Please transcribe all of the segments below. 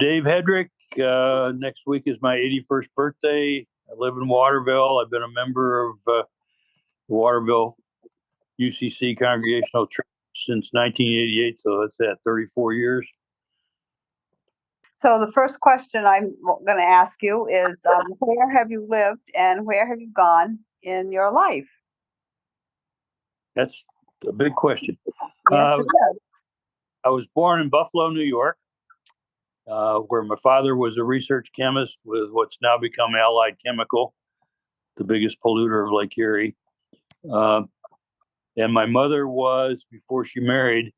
Dave Hedrick. Next week is my 81st birthday. I live in Waterville. I've been a member of the Waterville UCC Congregational Church since 1988, so that's 34 years. So the first question I'm going to ask you is, where have you lived and where have you gone in your life? That's a big question. Yes, it is. I was born in Buffalo, New York, where my father was a research chemist with what's now become Allied Chemical, the biggest polluter of Lake Erie. And my mother was, before she married,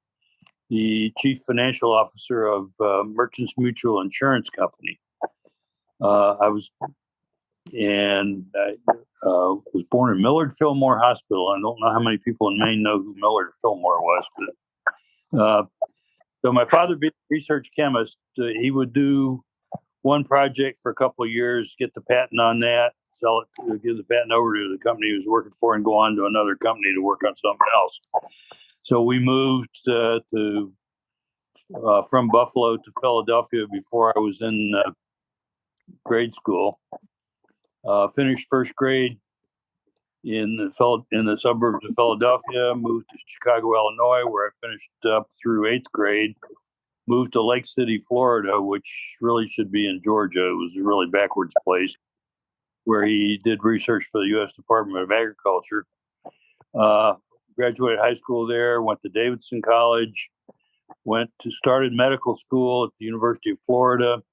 the chief financial officer of Merchants Mutual Insurance Company. I was born in Millard Fillmore Hospital. I don't know how many people in Maine know who Millard Fillmore was, but so my father, being a research chemist, he would do one project for a couple of years, get the patent on that, sell it, give the patent over to the company he was working for, and go on to another company to work on something else. So we moved from Buffalo to Philadelphia before I was in grade school. Finished first grade in the suburbs of Philadelphia, moved to Chicago, Illinois, where I finished up through 8th grade. Moved to Lake City, Florida, which really should be in Georgia. It was a really backwards place, where he did research for the U.S. Department of Agriculture. Graduated high school there, went to Davidson College, started medical school at the University of Florida,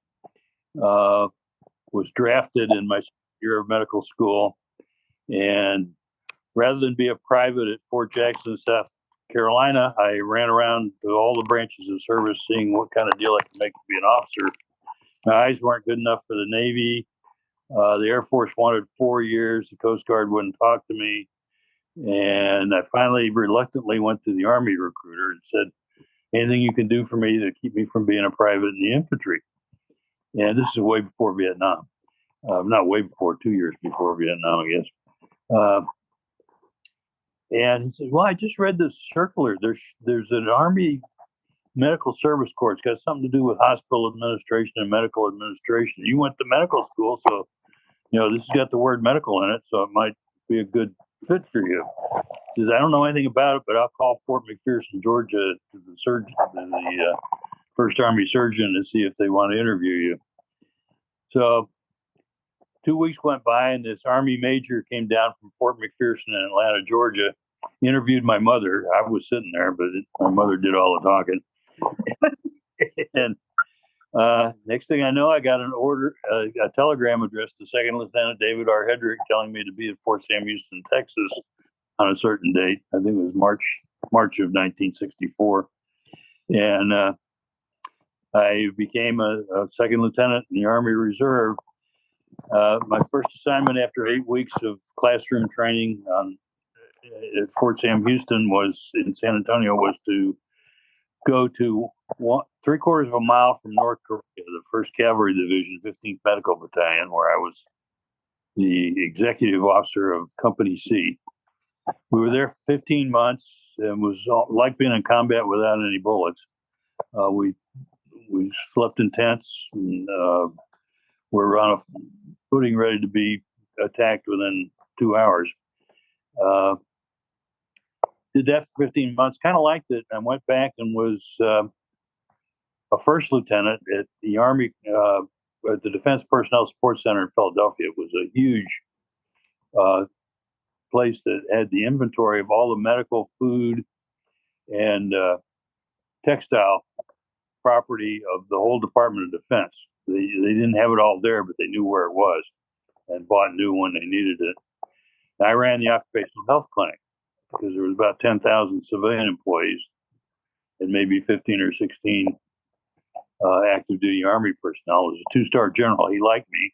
was drafted in my year of medical school, and rather than be a private at Fort Jackson, South Carolina, I ran around to all the branches of service, seeing what kind of deal I could make to be an officer. My eyes weren't good enough for the Navy. The Air Force wanted 4 years. The Coast Guard wouldn't talk to me. And I finally reluctantly went to the Army recruiter and said, anything you can do for me to keep me from being a private in the infantry. And this is way before Vietnam. Not way before, 2 years before Vietnam, I guess. And he said, well, I just read this circular. There's an Army medical service corps. It's got something to do with hospital administration and medical administration. You went to medical school, so, this has got the word medical in it, so it might be a good fit for you. He says, I don't know anything about it, but I'll call Fort McPherson, Georgia, to the surgeon, the First Army surgeon, to see if they want to interview you. So 2 weeks went by, and this Army major came down from Fort McPherson in Atlanta, Georgia, interviewed my mother. I was sitting there, but my mother did all the talking. And next thing I know, I got an order, a telegram addressed to Second Lieutenant David R. Hedrick, telling me to be at Fort Sam Houston, Texas, on a certain date. I think it was March of 1964. And I became a second lieutenant in the Army Reserve. My first assignment after 8 weeks of classroom training at Fort Sam Houston in San Antonio was to go to 3/4 of a mile from North Korea, the 1st Cavalry Division, 15th Medical Battalion, where I was the executive officer of Company C. We were there for 15 months, and it was like being in combat without any bullets. We slept in tents, and were on a footing ready to be attacked within 2 hours. Did that for 15 months, kind of liked it, and went back and was a first lieutenant at the Army, at the Defense Personnel Support Center in Philadelphia. It was a huge place that had the inventory of all the medical, food, and textile property of the whole Department of Defense. They didn't have it all there, but they knew where it was and bought new when they needed it. And I ran the occupational health clinic because there was about 10,000 civilian employees and maybe 15 or 16 active duty Army personnel. It was a 2-star general. He liked me.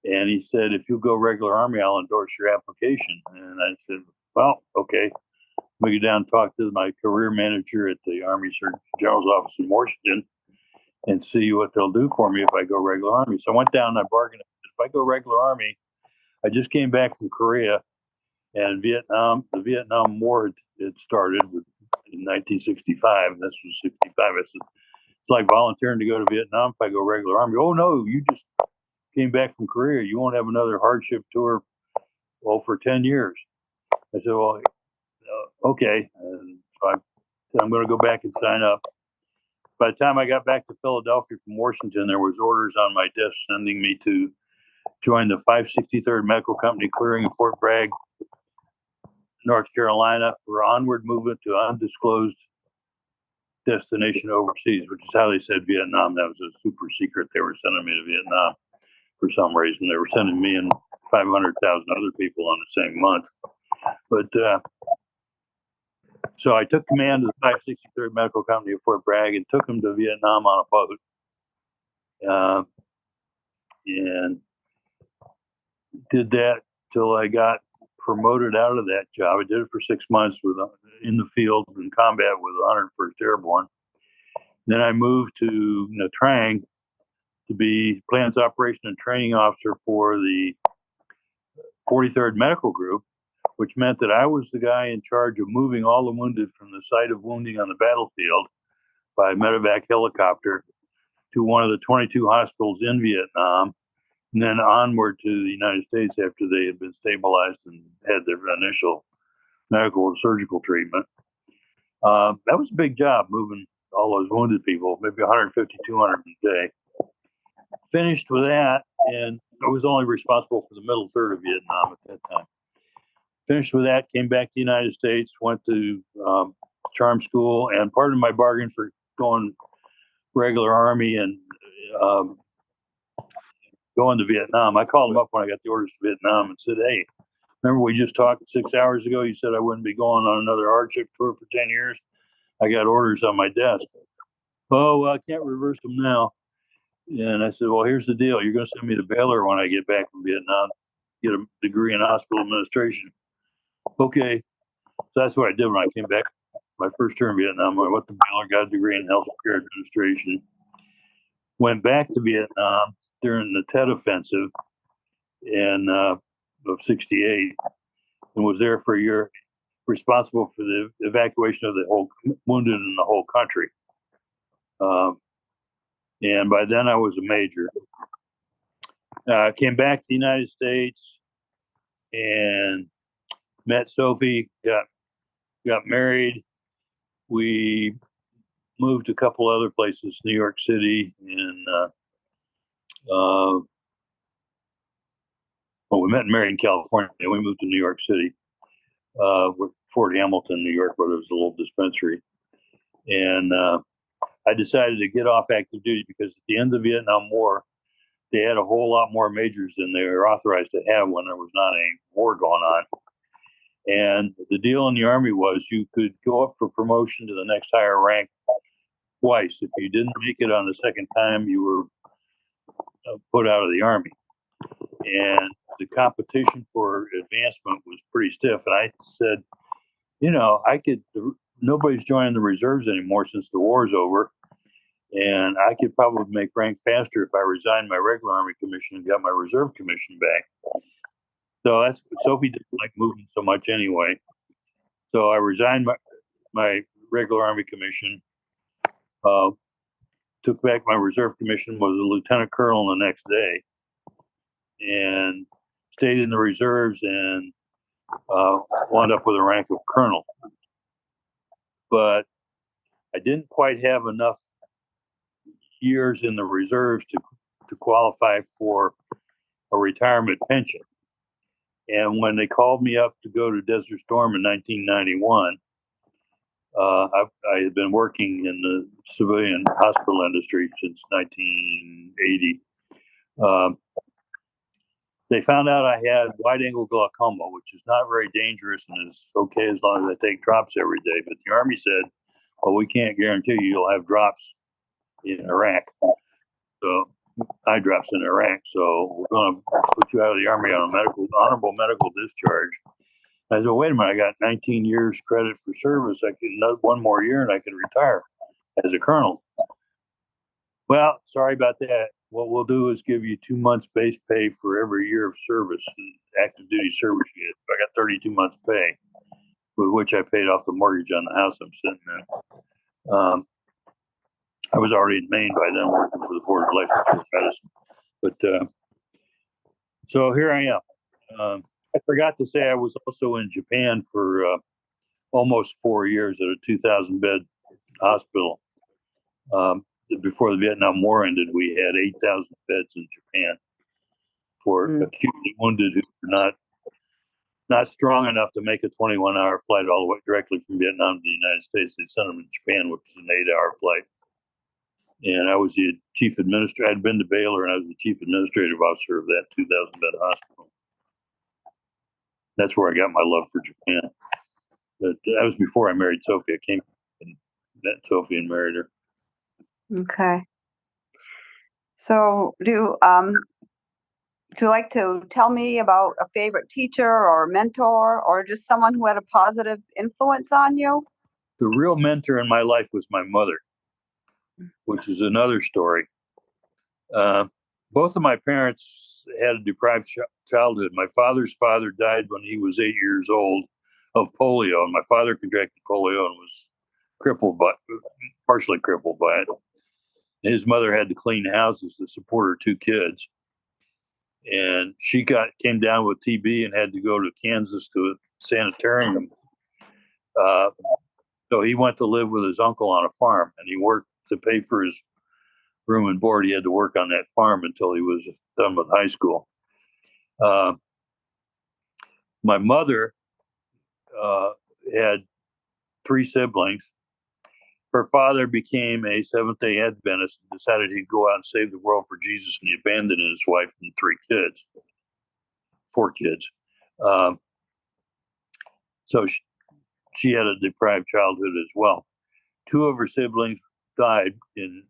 And he said, if you'll go regular Army, I'll endorse your application. And I said, well, okay. We go down and talk to my career manager at the Army Surgeon General's office in Washington and see what they'll do for me if I go regular Army. So I went down and I bargained. If I go regular Army, I just came back from Korea, and the Vietnam War had started in 1965. And this was 65. I said, it's like volunteering to go to Vietnam if I go regular Army. Oh no, you just came back from Korea. You won't have another hardship tour, well, for 10 years. I said, well, okay. So I'm going to go back and sign up. By the time I got back to Philadelphia from Washington, there was orders on my desk sending me to join the 563rd Medical Company clearing in Fort Bragg, North Carolina, for onward movement to undisclosed destination overseas, which is how they said Vietnam. That was a super secret. They were sending me to Vietnam for some reason. They were sending me and 500,000 other people on the same month. But so I took command of the 563rd Medical Company of Fort Bragg and took them to Vietnam on a boat. And did that till I got promoted out of that job. I did it for 6 months in the field in combat with 101st Airborne. Then I moved to Nha Trang to be Plans Operation and Training Officer for the 43rd Medical Group, which meant that I was the guy in charge of moving all the wounded from the site of wounding on the battlefield by medevac helicopter to one of the 22 hospitals in Vietnam, and then onward to the United States after they had been stabilized and had their initial medical or surgical treatment. That was a big job, moving all those wounded people, maybe 150, 200 a day. Finished with that, and I was only responsible for the middle third of Vietnam at that time. Finished with that, came back to the United States, went to charm school, and part of my bargain for going regular Army and going to Vietnam, I called him up when I got the orders to Vietnam and said, hey, remember we just talked 6 hours ago? You said I wouldn't be going on another hardship tour for 10 years. I got orders on my desk. Oh, well, I can't reverse them now. And I said, well, here's the deal. You're going to send me to Baylor when I get back from Vietnam, get a degree in hospital administration. Okay. So that's what I did when I came back. My first term in Vietnam, I went to Baylor, got a degree in healthcare administration. Went back to Vietnam during the Tet Offensive of 68 and was there for a year, responsible for the evacuation of the whole wounded in the whole country. And by then I was a major. I came back to the United States and met Sophie, got married. We moved a couple other places, New York City, and well, we met and married in California. And we moved to New York City, Fort Hamilton, New York, where there was a little dispensary. And I decided to get off active duty because at the end of the Vietnam War, they had a whole lot more majors than they were authorized to have when there was not any war going on. And the deal in the Army was you could go up for promotion to the next higher rank twice. If you didn't make it on the second time, you were put out of the Army. And the competition for advancement was pretty stiff. And I said, nobody's joining the reserves anymore since the war's over. And I could probably make rank faster if I resigned my regular Army commission and got my reserve commission back. So Sophie didn't like moving so much anyway. So I resigned my regular Army commission, took back my reserve commission, was a lieutenant colonel the next day, and stayed in the reserves and wound up with a rank of colonel. But I didn't quite have enough years in the reserves to qualify for a retirement pension. And when they called me up to go to Desert Storm in 1991, I had been working in the civilian hospital industry since 1980. They found out I had wide-angle glaucoma, which is not very dangerous and is okay as long as I take drops every day. But the Army said, well, we can't guarantee you'll have drops in Iraq. So eye drops in Iraq. So we're going to put you out of the Army on a honorable medical discharge. I said, well, wait a minute, I got 19 years credit for service. I can one more year and I can retire as a colonel. Well, sorry about that. What we'll do is give you 2 months base pay for every year of service, active duty service you get. I got 32 months pay, with which I paid off the mortgage on the house I'm sitting in. I was already in Maine by then, working for the Board of Licensure Medicine. But so here I am. I forgot to say I was also in Japan for almost 4 years at a 2,000 bed hospital. Before the Vietnam War ended, we had 8,000 beds in Japan for acutely wounded who were not strong enough to make a 21-hour flight all the way directly from Vietnam to the United States. They sent them to Japan, which is an 8-hour flight. And I was the chief administrator. I'd been to Baylor, and I was the chief administrative officer of that 2,000 bed hospital. That's where I got my love for Japan. But that was before I married Sophie. I came and met Sophie and married her. Okay. So do you like to tell me about a favorite teacher or mentor or just someone who had a positive influence on you? The real mentor in my life was my mother, which is another story. Both of my parents had a deprived childhood. My father's father died when he was 8 years old of polio, and my father contracted polio and was partially crippled by it. His mother had to clean houses to support her 2 kids, and she came down with TB and had to go to Kansas to a sanitarium. So he went to live with his uncle on a farm, and he worked to pay for his room and board. He had to work on that farm until he was done with high school. My mother had 3 siblings. Her father became a Seventh-day Adventist and decided he'd go out and save the world for Jesus, and he abandoned his wife and 4 kids. So she had a deprived childhood as well. 2 of her siblings died in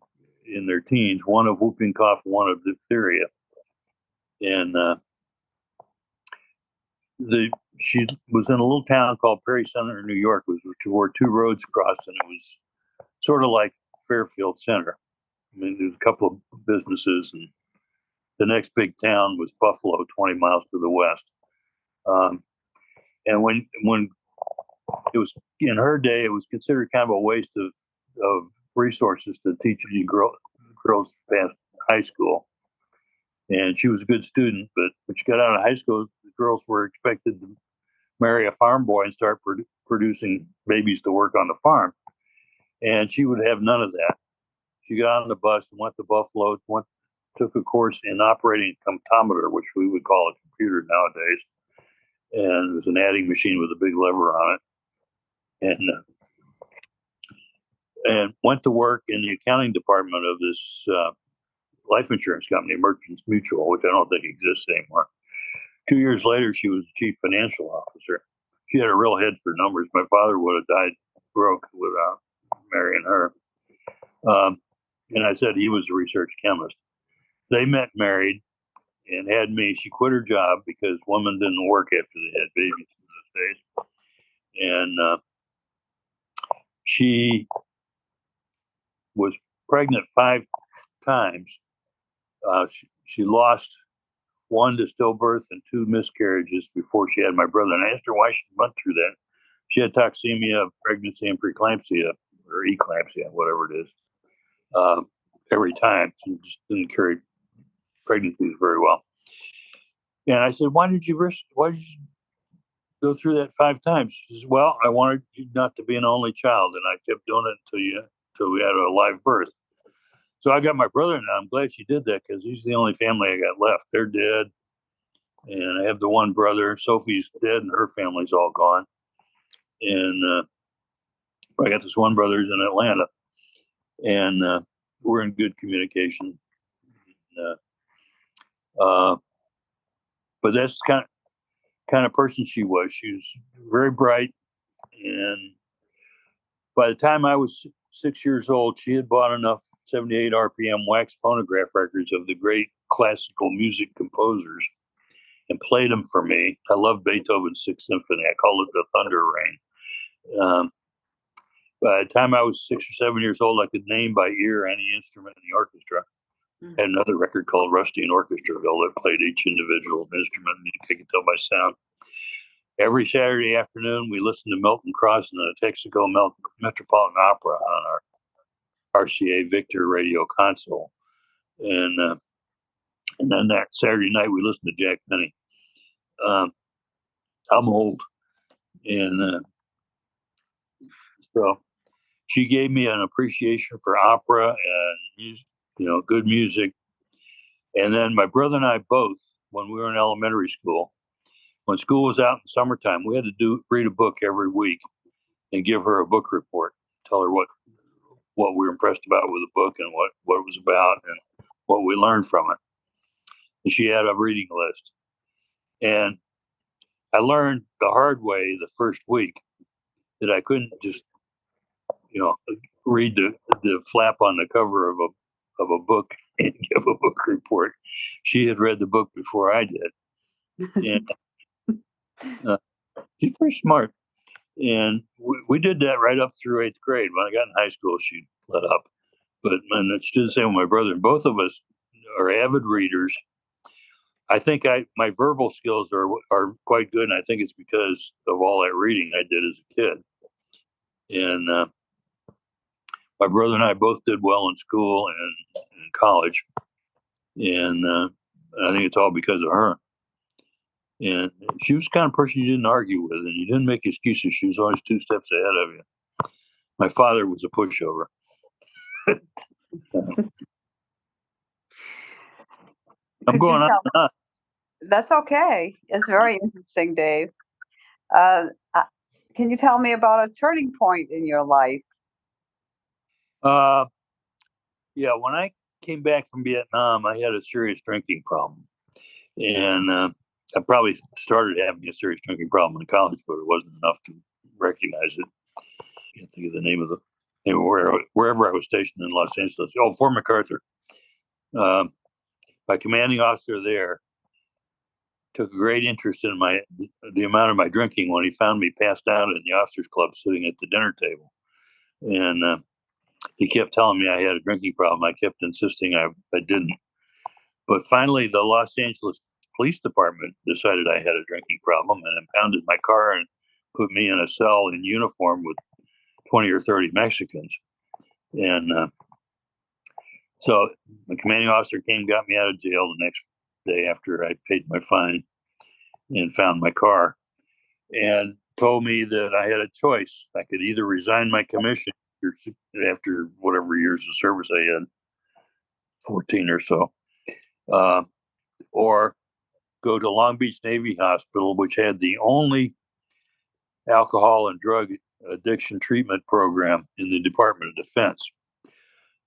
their teens, one of whooping cough, one of diphtheria. And she was in a little town called Perry Center, New York, which were 2 roads crossed, and it was sort of like Fairfield Center. I mean, there's a couple of businesses, and the next big town was Buffalo, 20 miles to the west. And when it was in her day, it was considered kind of a waste of resources to teach any girls past high school. And she was a good student, but when she got out of high school, the girls were expected to marry a farm boy and start producing babies to work on the farm. And she would have none of that. She got on the bus and went to Buffalo, took a course in operating a comptometer, which we would call a computer nowadays. And it was an adding machine with a big lever on it. And went to work in the accounting department of this life insurance company, Merchants Mutual, which I don't think exists anymore. 2 years later, she was the chief financial officer. She had a real head for numbers. My father would have died broke without marrying her. And I said he was a research chemist. They met, married, and had me. She quit her job because women didn't work after they had babies in those days. And she was pregnant 5 times. She lost 1 to stillbirth and 2 miscarriages before she had my brother. And I asked her why she went through that. She had toxemia, pregnancy, and preeclampsia, or eclampsia, whatever it is, every time. She just didn't carry pregnancies very well. And I said, why did you go through that 5 times? She says, well, I wanted you not to be an only child, and I kept doing it until we had a live birth. So I got my brother now. I'm glad she did that because he's the only family I got left. They're dead. And I have the one brother. Sophie's dead, and her family's all gone. And I got this one brother who's in Atlanta. And we're in good communication. But that's the kind of person she was. She was very bright. And by the time I was 6 years old, she had bought enough 78 RPM wax phonograph records of the great classical music composers and played them for me. I love Beethoven's Sixth Symphony. I call it the Thunder Rain. By the time I was 6 or 7 years old, I could name by ear any instrument in the orchestra. I had another record called Rusty and Orchestraville that played each individual instrument, and you could tell by sound. Every Saturday afternoon, we listened to Milton Cross and the Texaco Metropolitan Opera on RCA Victor radio console. And then that Saturday night, we listened to Jack Benny. I'm old. And so she gave me an appreciation for opera and music, good music. And then my brother and I both, when we were in elementary school, when school was out in summertime, we had to read a book every week and give her a book report, tell her what we were impressed about with the book and what it was about and what we learned from it. And she had a reading list. And I learned the hard way the first week that I couldn't just, read the flap on the cover of a book and give a book report. She had read the book before I did. And she's pretty smart. And we did that right up through 8th grade. When I got in high school, she let up. And it's just the same with my brother. And both of us are avid readers. I think my verbal skills are quite good, and I think it's because of all that reading I did as a kid. And my brother and I both did well in school and in college, and I think it's all because of her. And she was the kind of person you didn't argue with, and you didn't make excuses. She was always 2 steps ahead of you. My father was a pushover. I'm going on and on. That's okay. It's very interesting, Dave. Can you tell me about a turning point in your life? Yeah, when I came back from Vietnam, I had a serious drinking problem. And I probably started having a serious drinking problem in college, but it wasn't enough to recognize it. I can't think of the name of wherever I was stationed in Los Angeles. Oh, Fort MacArthur. My commanding officer there took a great interest in the amount of my drinking when he found me passed out in the officers' club sitting at the dinner table. And he kept telling me I had a drinking problem. I kept insisting I didn't. But finally, the Los Angeles Police Department decided I had a drinking problem and impounded my car and put me in a cell in uniform with 20 or 30 Mexicans. And so the commanding officer got me out of jail the next day after I paid my fine and found my car, and told me that I had a choice. I could either resign my commission after whatever years of service I had, 14 or so, or go to Long Beach Navy Hospital, which had the only alcohol and drug addiction treatment program in the Department of Defense.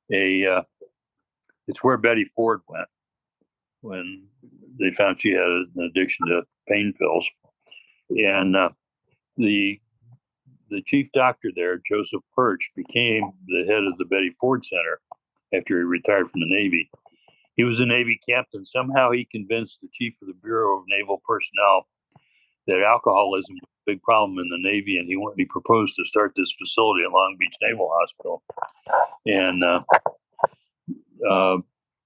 It's where Betty Ford went when they found she had an addiction to pain pills. And the chief doctor there, Joseph Perch, became the head of the Betty Ford Center after he retired from the Navy. He was a Navy captain. Somehow he convinced the chief of the Bureau of Naval Personnel that alcoholism was a big problem in the Navy, and he proposed to start this facility at Long Beach Naval Hospital. And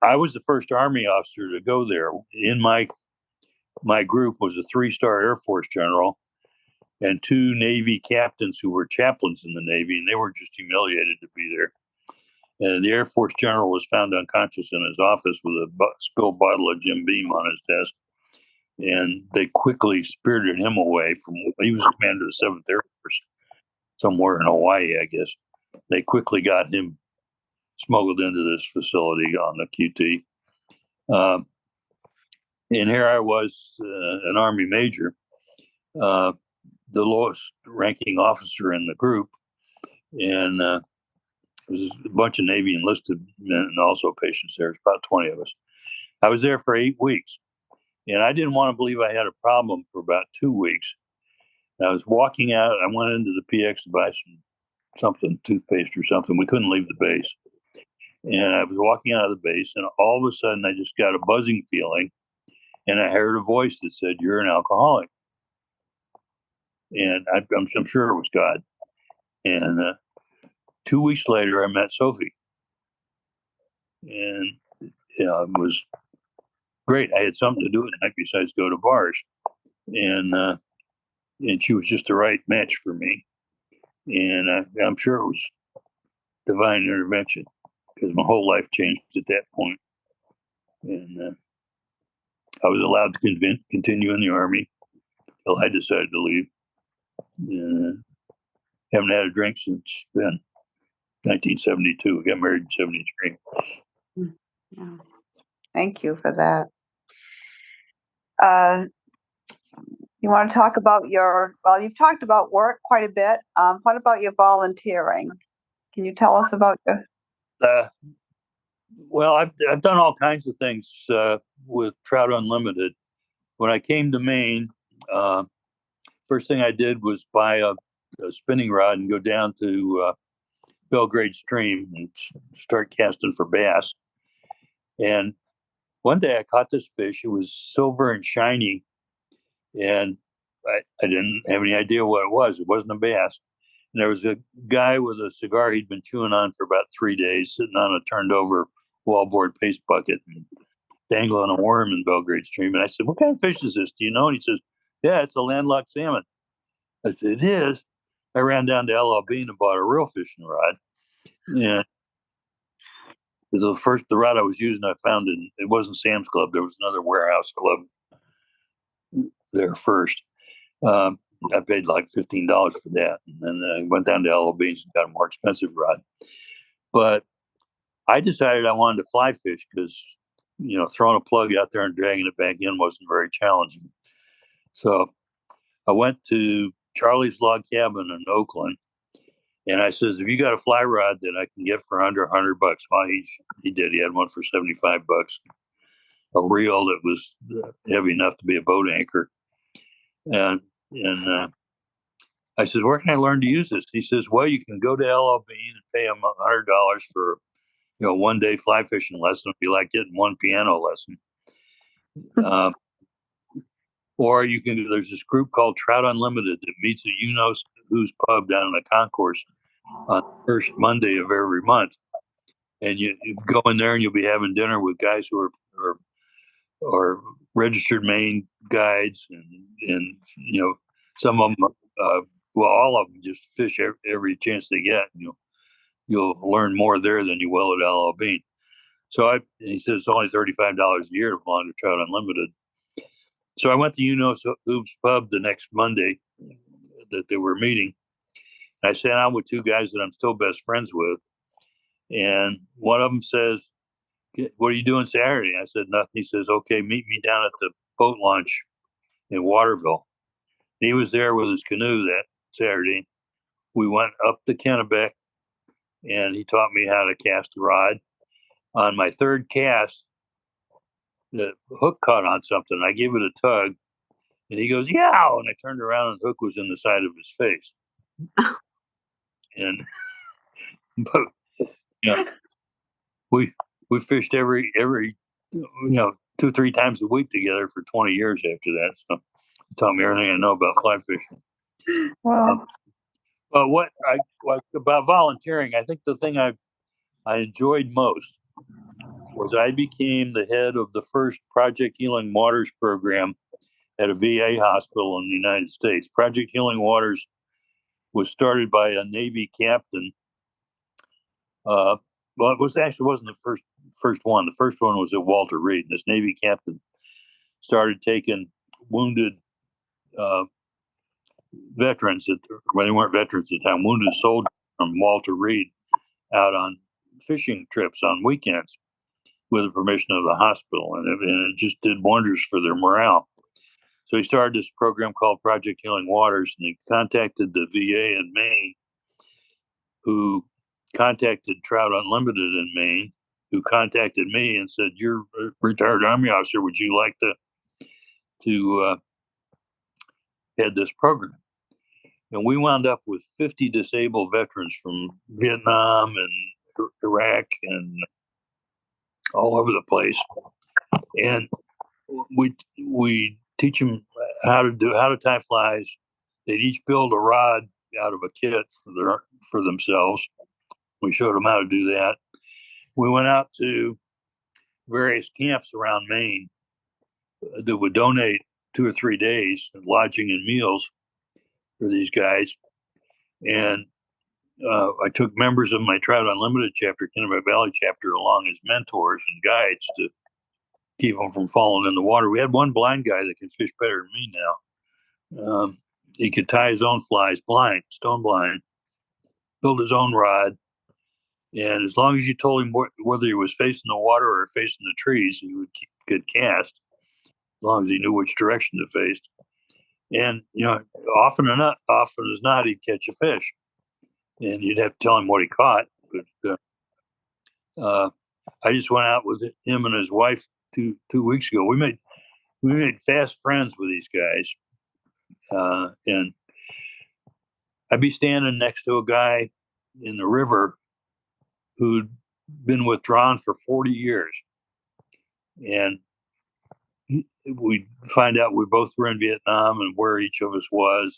I was the first Army officer to go there. In my group was a 3-star Air Force general and 2 Navy captains who were chaplains in the Navy, and they were just humiliated to be there. And the Air Force general was found unconscious in his office with a spilled bottle of Jim Beam on his desk. And they quickly spirited him away he was commander of the 7th Air Force somewhere in Hawaii, I guess. They quickly got him smuggled into this facility on the QT. And here I was, an Army major, the lowest ranking officer in the group. And there was a bunch of Navy enlisted men and also patients there. There's about 20 of us. I was there for 8 weeks. And I didn't want to believe I had a problem for about 2 weeks. I was walking out. I went into the PX to buy something, toothpaste or something. We couldn't leave the base. And I was walking out of the base, and all of a sudden I just got a buzzing feeling. And I heard a voice that said, "You're an alcoholic." And I'm sure it was God. And 2 weeks later, I met Sophie. And it was great. I had something to do at night besides go to bars. And she was just the right match for me. And I'm sure it was divine intervention. because my whole life changed at that point. And I was allowed to continue in the Army until I decided to leave. Haven't had a drink since then, 1972. I got married in 73. Yeah. Thank you for that. You want to talk about well, you've talked about work quite a bit. What about your volunteering? Can you tell us about your? Well, I've done all kinds of things with Trout Unlimited. When I came to Maine, first thing I did was buy a spinning rod and go down to Belgrade Stream and start casting for bass. And one day I caught this fish. It was silver and shiny, and I didn't have any idea what it was. It wasn't a bass. And there was a guy with a cigar he'd been chewing on for about 3 days, sitting on a turned over wallboard paste bucket and dangling a worm in Belgrade Stream. And I said, "What kind of fish is this? Do you know?" And he says, "Yeah, it's a landlocked salmon." I said, "It is." I ran down to LL Bean and bought a real fishing rod. And it was the rod I was using, I found it wasn't Sam's Club. There was another warehouse club there first. I paid like $15 for that. And then I went down to LL Bean's and got a more expensive rod. But I decided I wanted to fly fish because, throwing a plug out there and dragging it back in wasn't very challenging. So I went to Charlie's Log Cabin in Oakland, and I says, "If you got a fly rod that I can get for under $100," well, he did. He had one for $75, a reel that was heavy enough to be a boat anchor. And I said, "Where can I learn to use this?" He says, "Well, you can go to LL Bean and pay them $100 for 1 day fly fishing lesson. It'd be like getting one piano lesson." Or you can. There's this group called Trout Unlimited that meets at who's pub down in the concourse on the first Monday of every month, and you go in there and you'll be having dinner with guys who are registered Maine guides, and some of them, well, all of them just fish every chance they get. And you'll learn more there than you will at LL Bean. So he says it's only $35 a year to belong to Trout Unlimited. So I went to Hoop's pub the next Monday that they were meeting. I sat down with two guys that I'm still best friends with. And one of them says, "What are you doing Saturday?" I said, "Nothing." He says, "Okay, meet me down at the boat launch in Waterville." He was there with his canoe that Saturday. We went up the Kennebec, and he taught me how to cast a rod. On my third cast, the hook caught on something. I gave it a tug, and he goes, "Yow!" And I turned around, and the hook was in the side of his face. And but we fished every 2-3 times a week together for 20 years after that. So he taught me everything I know about fly fishing. Well, But what about volunteering? I think the thing I enjoyed most was I became the head of the first Project Healing Waters program at a VA hospital in the United States. Project Healing Waters was started by a Navy captain. Well, it wasn't the first one. The first one was at Walter Reed. This Navy captain started taking wounded veterans, they weren't veterans at the time, wounded soldiers from Walter Reed out on fishing trips on weekends with the permission of the hospital. And it just did wonders for their morale. So he started this program called Project Healing Waters, and he contacted the VA in Maine, who contacted Trout Unlimited in Maine, who contacted me and said, "You're a retired Army officer. Would you like to head this program?" And we wound up with 50 disabled veterans from Vietnam and Iraq and all over the place. And we teach them how to tie flies. They'd each build a rod out of a kit for themselves. We showed them how to do that. We went out to various camps around Maine that would donate 2 or 3 days lodging and meals for these guys. And I took members of my Trout Unlimited chapter, Kennebec Valley chapter, along as mentors and guides to keep them from falling in the water. We had one blind guy that can fish better than me now. He could tie his own flies blind, stone blind, build his own rod. And as long as you told him whether he was facing the water or facing the trees, he could cast, as long as he knew which direction to face. And, often as not, he'd catch a fish. And you'd have to tell him what he caught. But I just went out with him and his wife two weeks ago. We made fast friends with these guys. And I'd be standing next to a guy in the river who'd been withdrawn for 40 years. And we'd find out we both were in Vietnam and where each of us was.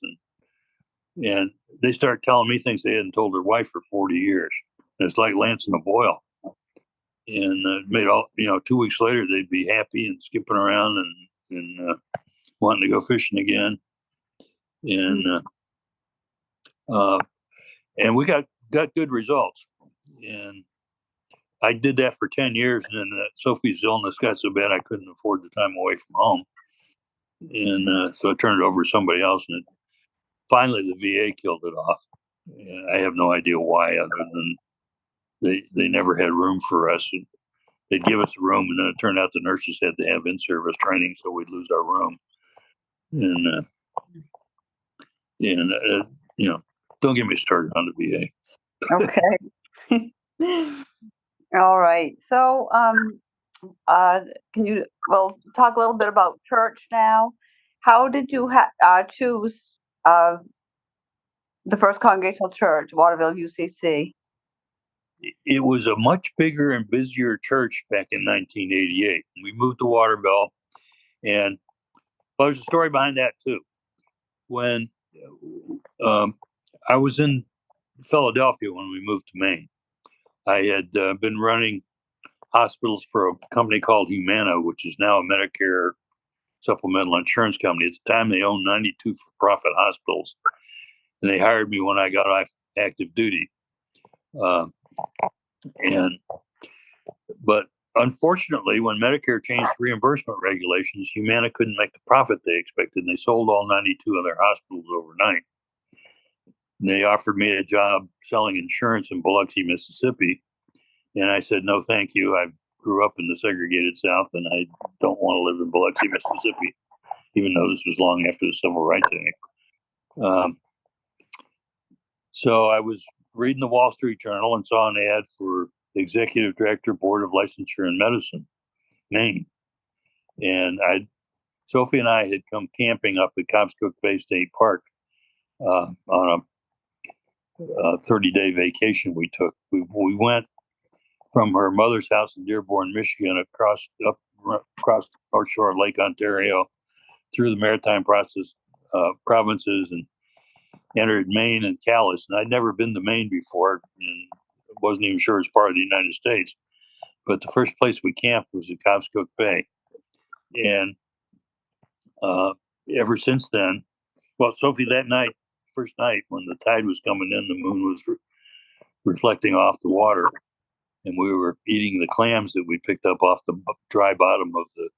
And they start telling me things they hadn't told their wife for 40 years. And it's like lancing a boil. And made all, 2 weeks later, they'd be happy and skipping around and wanting to go fishing again. And we got good results. And I did that for 10 years. And then Sophie's illness got so bad I couldn't afford the time away from home. And so I turned it over to somebody else. And finally, the VA killed it off. And I have no idea why, other than they never had room for us. And they'd give us a room, and then it turned out the nurses had to have in-service training, so we'd lose our room. And don't get me started on the VA. Okay. All right. So, can you talk a little bit about church now? How did you choose the First Congregational Church, Waterville UCC? It was a much bigger and busier church back in 1988. We moved to Waterville, and there's a story behind that too. When I was in Philadelphia when we moved to Maine, I had been running hospitals for a company called Humana, which is now a Medicare supplemental insurance company. At the time, they owned 92 for-profit hospitals, and they hired me when I got off active duty. But unfortunately, when Medicare changed reimbursement regulations, Humana couldn't make the profit they expected, and they sold all 92 of their hospitals overnight. And they offered me a job selling insurance in Biloxi, Mississippi, and I said, no, thank you. I grew up in the segregated South, and I don't want to live in Biloxi, Mississippi, even though this was long after the Civil Rights Act. So I was reading the Wall Street Journal and saw an ad for Executive Director, Board of Licensure and Medicine, Maine. And Sophie and I had come camping up at Cobscook Bay State Park on a 30-day vacation we took. We went from her mother's house in Dearborn, Michigan, across the North Shore of Lake Ontario, through the Maritime provinces, and entered Maine and Calais. And I'd never been to Maine before, and wasn't even sure it's part of the United States. But the first place we camped was at Cobscook Bay. And ever since then, Sophie, that night, first night, when the tide was coming in, the moon was reflecting off the water, and we were eating the clams that we picked up off the dry bottom of the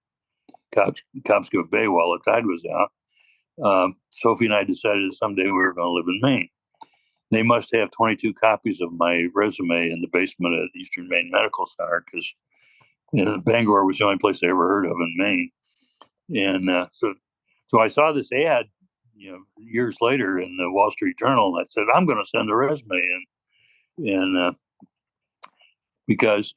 Cobscook Bay while the tide was out. Sophie and I decided that someday we were going to live in Maine. They must have 22 copies of my resume in the basement at Eastern Maine Medical Center, because Bangor was the only place I ever heard of in Maine. And so I saw this ad, years later in the Wall Street Journal, and I said, I'm going to send a resume in. And because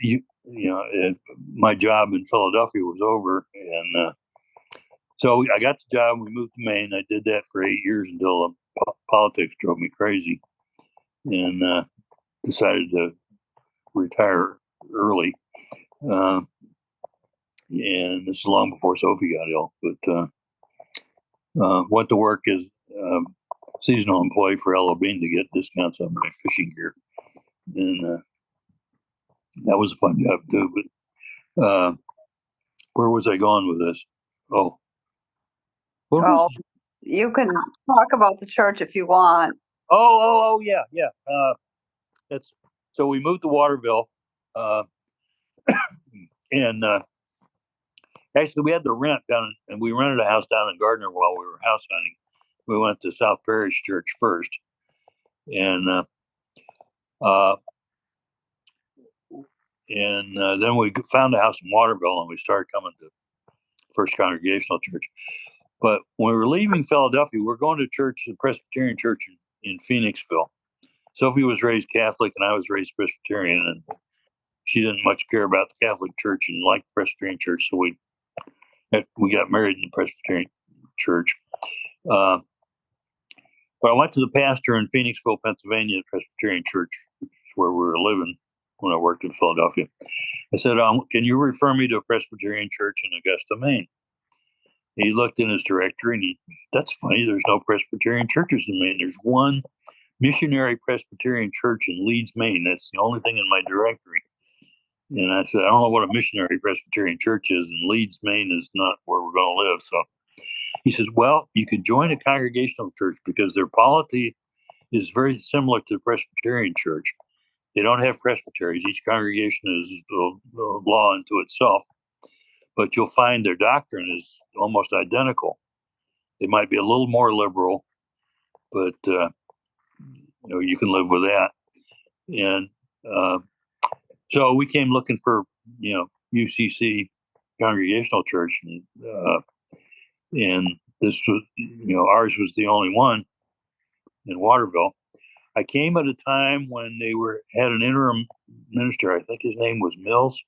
my job in Philadelphia was over, and so I got the job. We moved to Maine. I did that for 8 years until politics drove me crazy, and decided to retire early. And this is long before Sophie got ill. But went to work as seasonal employee for L.O. Bean to get discounts on my fishing gear, and that was a fun job too. But where was I going with this? Oh, you can talk about the church if you want. Oh, yeah. that's so we moved to Waterville, and actually we had to rent down, and we rented a house down in Gardner while we were house hunting. We went to South Parish Church first, and uh, then we found a house in Waterville, and we started coming to First Congregational Church. But when we were leaving Philadelphia, we were going to church, the Presbyterian Church in Phoenixville. Sophie was raised Catholic, and I was raised Presbyterian, and she didn't much care about the Catholic Church and liked the Presbyterian Church, so we got married in the Presbyterian Church. But I went to the pastor in Phoenixville, Pennsylvania, the Presbyterian Church, which is where we were living when I worked in Philadelphia. I said, can you refer me to a Presbyterian church in Augusta, Maine? He looked in his directory, and that's funny, there's no Presbyterian churches in Maine. There's one missionary Presbyterian church in Leeds, Maine. That's the only thing in my directory. And I said, I don't know what a missionary Presbyterian church is, and Leeds, Maine is not where we're going to live. So he says, well, you could join a congregational church because their polity is very similar to the Presbyterian church. They don't have presbyteries. Each congregation is the law unto itself, but you'll find their doctrine is almost identical. They might be a little more liberal, but you can live with that. And so we came looking for UCC congregational church, and this was ours was the only one in Waterville. I came at a time when they had an interim minister. I think his name was Mills.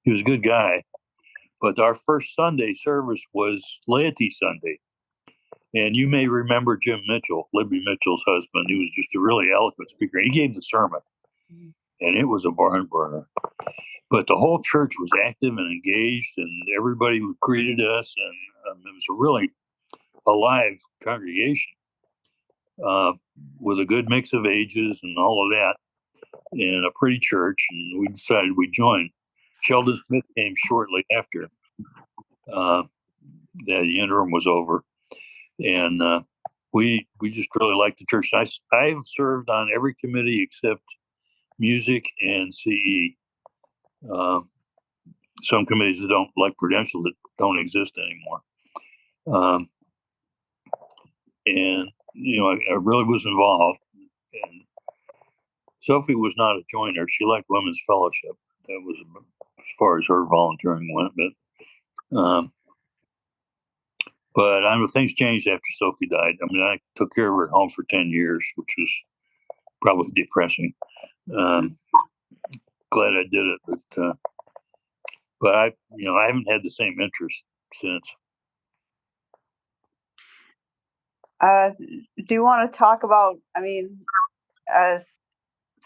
He was a good guy, but our first Sunday service was Laity Sunday. And you may remember Jim Mitchell, Libby Mitchell's husband. He was just a really eloquent speaker. He gave the sermon, and it was a barn burner. But the whole church was active and engaged, and everybody greeted us, and it was a really alive congregation with a good mix of ages and all of that, and a pretty church. And we decided we'd join. Sheldon Smith came shortly after that the interim was over, and we just really liked the church. I've served on every committee except music and CE. Some committees that don't, like Prudential, that don't exist anymore. And I really was involved. And Sophie was not a joiner. She liked women's fellowship. That was as far as her volunteering went. But I know things changed after Sophie died. I mean, I took care of her at home for 10 years, which was probably depressing. Glad I did it, but I haven't had the same interest since. Do you want to talk about, a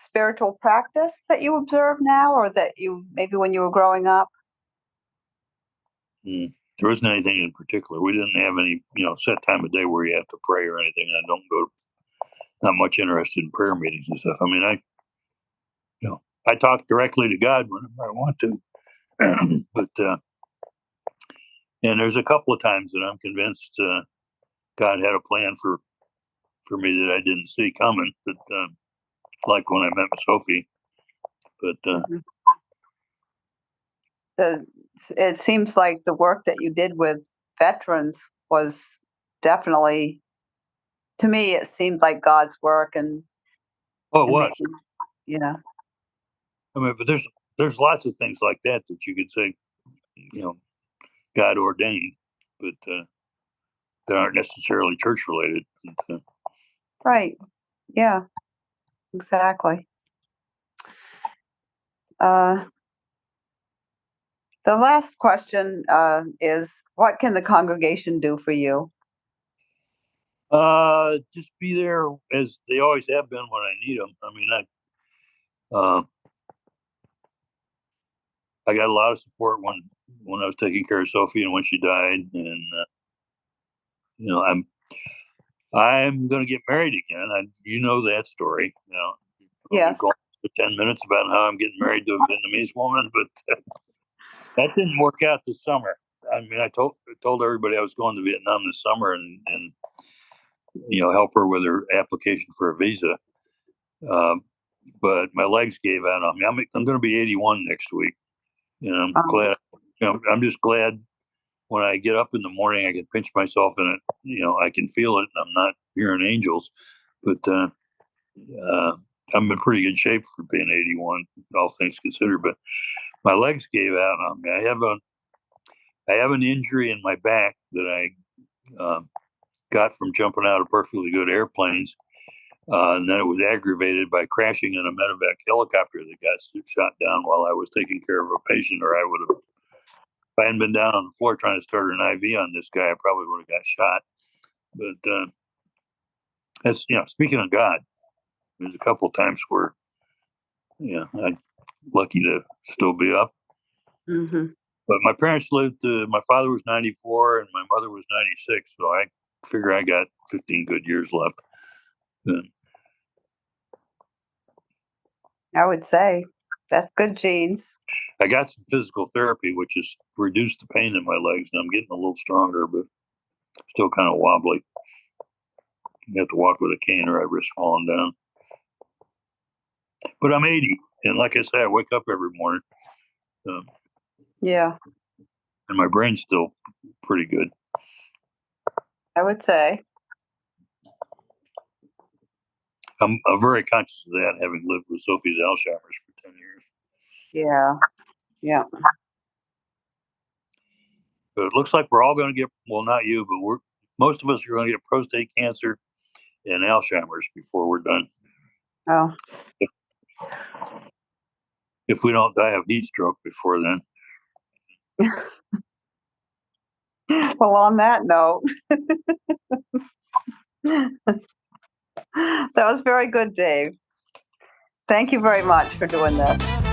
spiritual practice that you observe now, or that you maybe when you were growing up? There isn't anything in particular. We didn't have any, set time of day where you have to pray or anything. I don't go, not much interested in prayer meetings and stuff. I mean, I talk directly to God whenever I want to, but and there's a couple of times that I'm convinced God had a plan for me that I didn't see coming. But like when I met with Sophie, but it seems like the work that you did with veterans was definitely, to me, it seemed like God's work, and it was. Yeah. I mean, but there's lots of things like that you could say, God ordained, but that aren't necessarily church related. Right. Yeah. Exactly. The last question is, what can the congregation do for you? Just be there as they always have been when I need them. I mean, I got a lot of support when I was taking care of Sophie and when she died, and I'm going to get married again. That story. Yes. Go for 10 minutes about how I'm getting married to a Vietnamese woman, but that didn't work out this summer. I mean, I told everybody I was going to Vietnam this summer and help her with her application for a visa. but my legs gave out on me. I'm going to be 81 next week, and I'm glad. I'm just glad when I get up in the morning, I can pinch myself in it. I can feel it. I'm not hearing angels, but I'm in pretty good shape for being 81, all things considered. But my legs gave out on me. I have an injury in my back that I got from jumping out of perfectly good airplanes. And then it was aggravated by crashing in a medevac helicopter that got shot down while I was taking care of a patient, or I would have, if I hadn't been down on the floor trying to start an IV on this guy, I probably would have got shot. But that's, speaking of God, there's a couple times where, I'm lucky to still be up. Mm-hmm. But my parents lived, my father was 94 and my mother was 96. So I figure I got 15 good years left. And I would say that's good genes. I got some physical therapy, which has reduced the pain in my legs, and I'm getting a little stronger, but still kind of wobbly. I have to walk with a cane or I risk falling down. But I'm 80, and like I say, I wake up every morning. Yeah, And my brain's still pretty good. I would say. I'm very conscious of that, having lived with Sophie's Alzheimer's for 10 years. Yeah, yeah. But it looks like we're all going to get, well, not you, but most of us are going to get prostate cancer and Alzheimer's before we're done. Oh. If we don't die of heat stroke before then. Well, on that note, that was very good, Dave. Thank you very much for doing this.